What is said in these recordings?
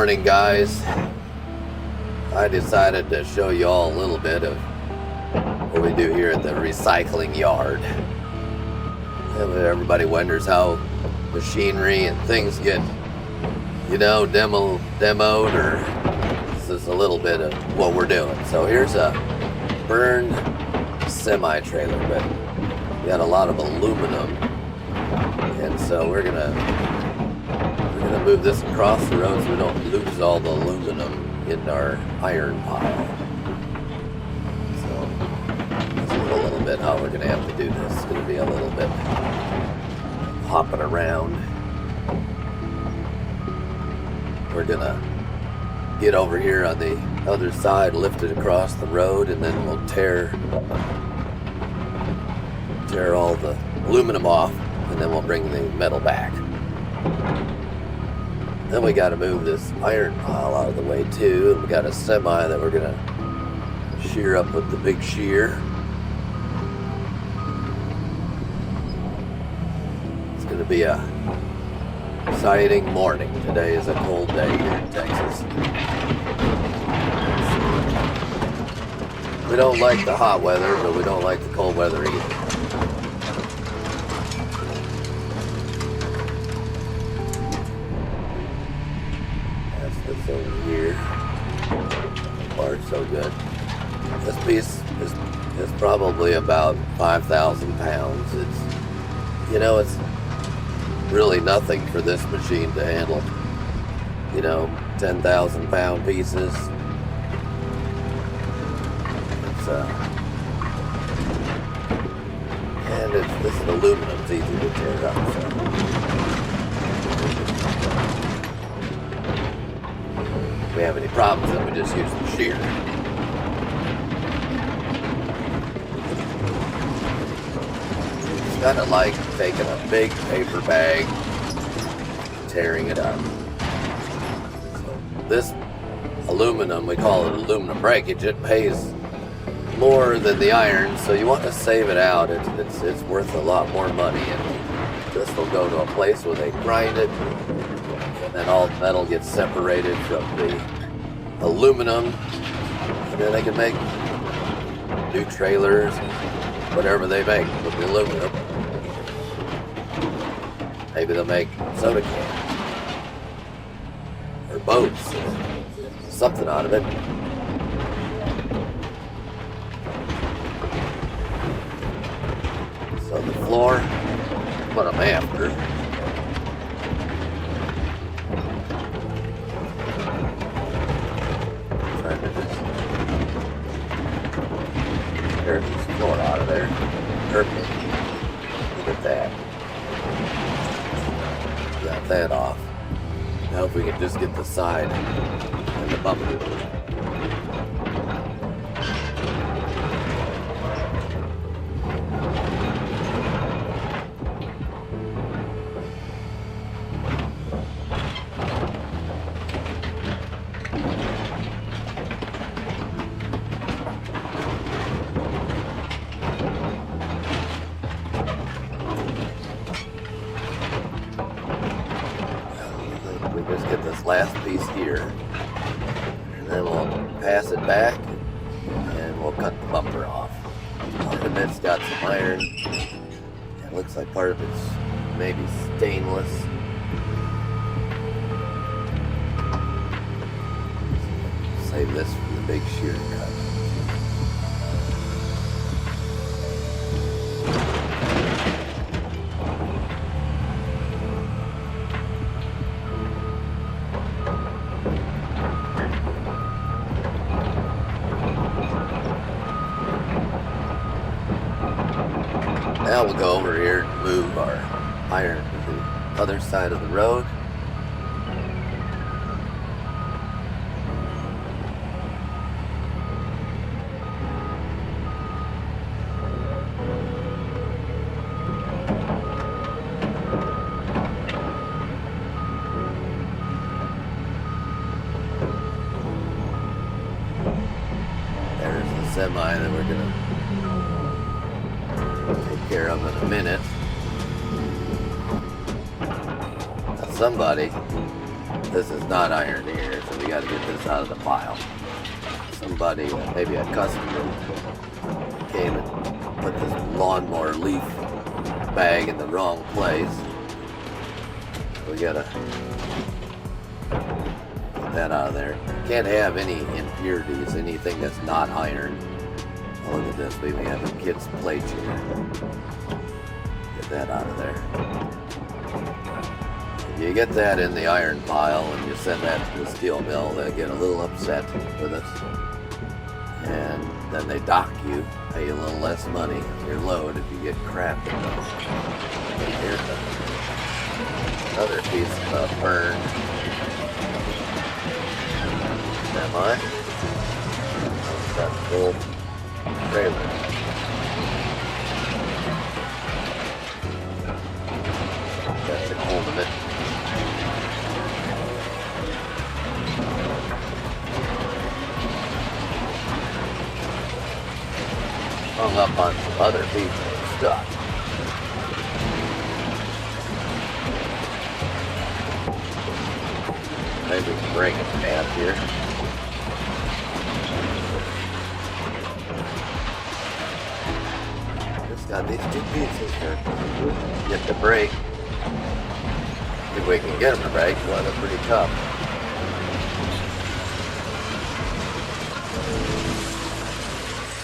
morning, guys. I decided to show you all a little bit of what we do here at the recycling yard. Everybody wonders how machinery and things get, demoed, or this is a little bit of what we're doing. So here's a burned semi-trailer, but we got a lot of aluminum, and so we're gonna move this across the road so we don't lose all the aluminum in our iron pile. So this is a little bit how we're gonna have to do this. It's gonna be a little bit hopping around. We're gonna get over here on the other side, lift it across the road, and then we'll tear all the aluminum off, and then we'll bring the metal back. Then we got to move this iron pile out of the way too, and we got a semi that we're gonna shear up with the big shear. It's gonna be a exciting morning. Today is a cold day here in Texas. We don't like the hot weather, but we don't like the cold weather either. Over here. Far so good. This piece is probably about 5,000 pounds. It's really nothing for this machine to handle. 10,000 pound pieces. This is aluminum. It's easy to tear up. So. If we have any problems, then we just use the shear. It's kind of like taking a big paper bag, tearing it up. So this aluminum, we call it aluminum breakage, it pays more than the iron, so you want to save it out. It's worth a lot more money, and this will go to a place where they grind it, and then all the metal gets separated from the aluminum, and then they can make new trailers, whatever they make with the aluminum. Maybe they'll make soda cans or boats, something out of it. So the floor, what I'm after, trying to just tear this floor out of there. Perfect. Look at that. Got that off. Now if we can just get the side and the bumper. Just get this last piece here, and then we'll pass it back, and we'll cut the bumper off. Part of it's got some iron. It looks like part of it's maybe stainless. Save this for the big shear cut. Now we'll go over here and move our iron to the other side of the road. There's the semi that we're gonna take care of in a minute. Now somebody this is not iron here, so we got to get this out of the pile. Somebody, maybe a customer, came and put this lawnmower leaf bag in the wrong place. We gotta get that out of there. Can't have any impurities, anything that's not iron. Oh, look at this, we have a kid's plate here. Get that out of there. If you get that in the iron pile and you send that to the steel mill, they get a little upset with us. And then they dock you, pay you a little less money on your load if you get crap in those. Here's another piece of burned semi. That full trailer. That's the hold of it. Hung up on some other people's stuff. Maybe we can bring it down here. Just got these two pieces here. Get the brake. If we can get them to brake, well, they're pretty tough.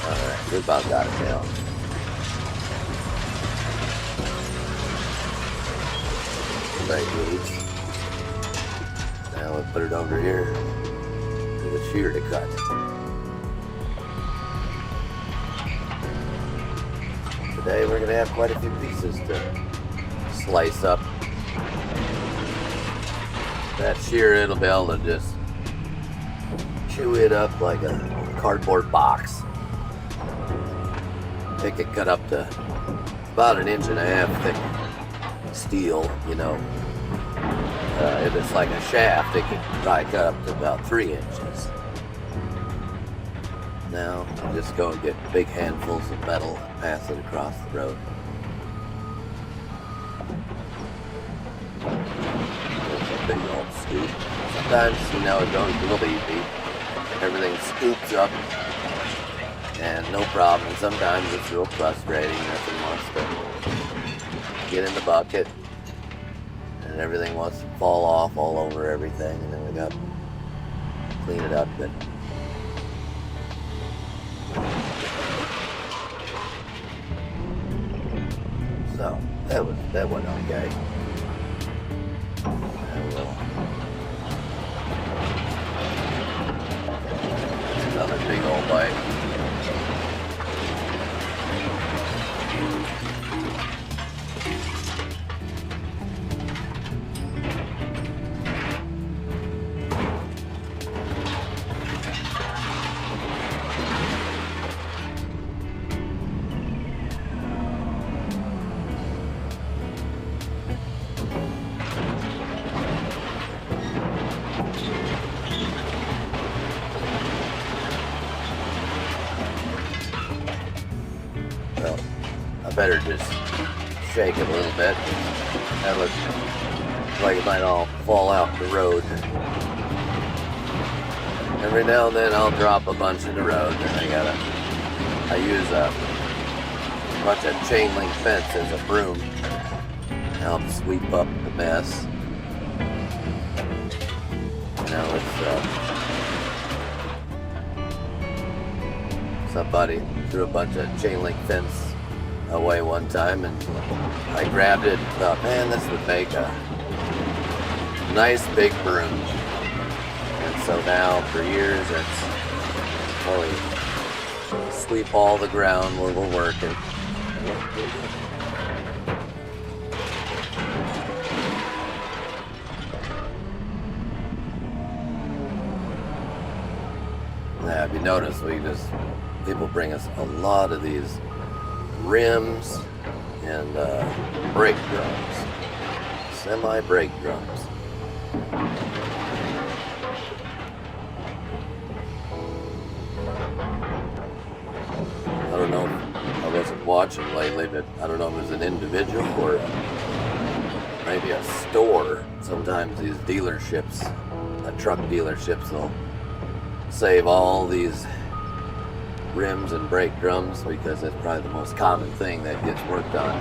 Alright, we about got it down. Brake leads. Now we put it over here to the shear to cut. Today we're going to have quite a few pieces to slice up. That shear, it'll be able to just chew it up like a cardboard box. It can cut up to about 1.5 inches thick steel, you know. If it's like a shaft, it can probably cut up to about 3 inches. Now, just go and get big handfuls of metal and pass it across the road. It's a big old scoop. Sometimes, you know, it goes real easy. Everything scoops up and no problem. Sometimes it's real frustrating. Nothing wants to get in the bucket. And everything wants to fall off all over everything, and then we got to clean it up. But so that went okay. Another big old bite. Well, I better just shake it a little bit. That looks like it might all fall out the road. Every now and then I'll drop a bunch in the road, and I use a bunch of chain link fence as a broom to help sweep up the mess. Now it's somebody threw a bunch of chain link fence away one time, and I grabbed it and thought, man, this would make a nice big broom. And so now for years it's only sweep all the ground where we're working. Now, if you notice, people bring us a lot of these rims and brake drums, semi-brake drums. I don't know, I wasn't watching lately, but I don't know if it was an individual or a maybe a store. Sometimes these dealerships, truck dealerships, will save all these rims and brake drums because it's probably the most common thing that gets worked on.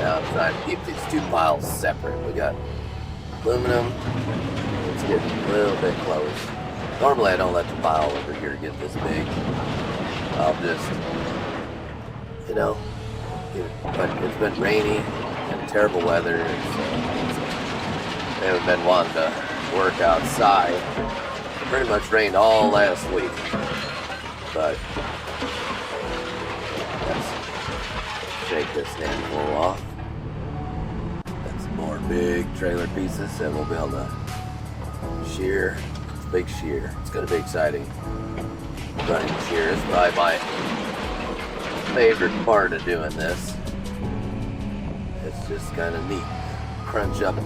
Now I'm trying to keep these two piles separate. We got aluminum. It's getting a little bit close. Normally I don't let the pile over here get this big. I'll just, but it's been rainy and terrible weather. They haven't been wanting to work outside. It pretty much rained all last week. But let's shake this handful off. That's some more big trailer pieces that we'll be able to shear. It's a big shear. It's going to be exciting. Running shear is probably my favorite part of doing this. It's just kind of neat. Crunch up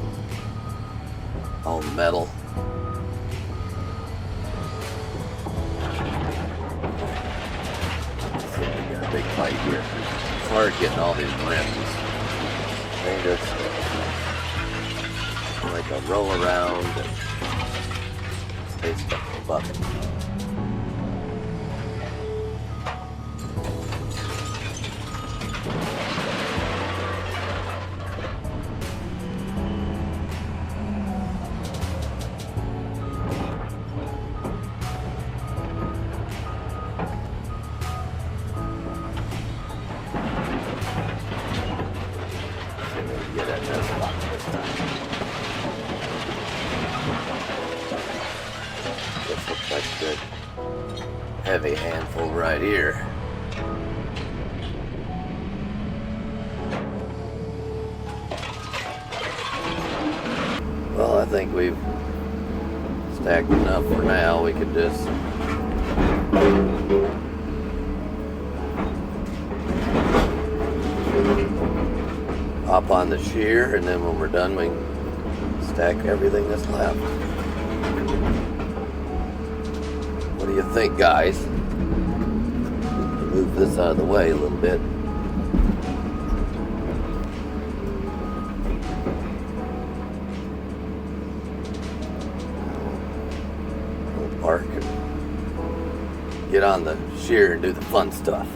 all the metal. So we got a big fight here. It's hard getting all these rims. They just like a roll around and stay stuck in the bucket. Get at that spot this time. This looks like a good heavy handful right here. Well, I think we've stacked enough for now. We could just hop on the shear, and then when we're done we can stack everything that's left. What do you think, guys? Move this out of the way a little bit. We'll park and get on the shear and do the fun stuff.